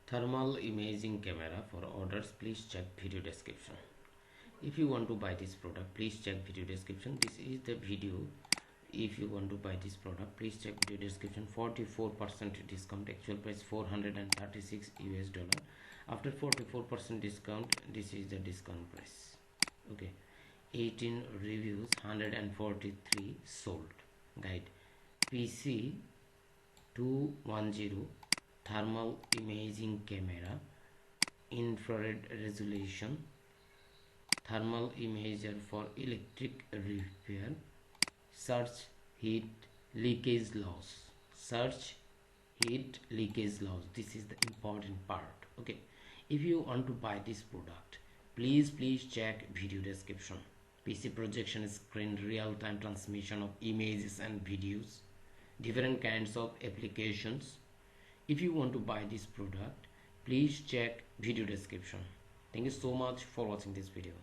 Thermal imaging camera. For orders, please check video description. If you want to buy this product, please check video description. This is the video. If you want to buy this product, please check video description. 44% discount, actual price $436 US. After 44% discount, this is the discount price. Okay, 18 reviews, 143 sold. Guide: PC210 thermal imaging camera, infrared resolution, thermal imager for electric repair, search heat leakage loss. Search heat leakage loss. This is the important part. Okay, if you want to buy this product, please check video description. PC projection screen, real-time transmission of images and videos, different kinds of applications. If you want to buy this product, please check video description. Thank you so much for watching this video.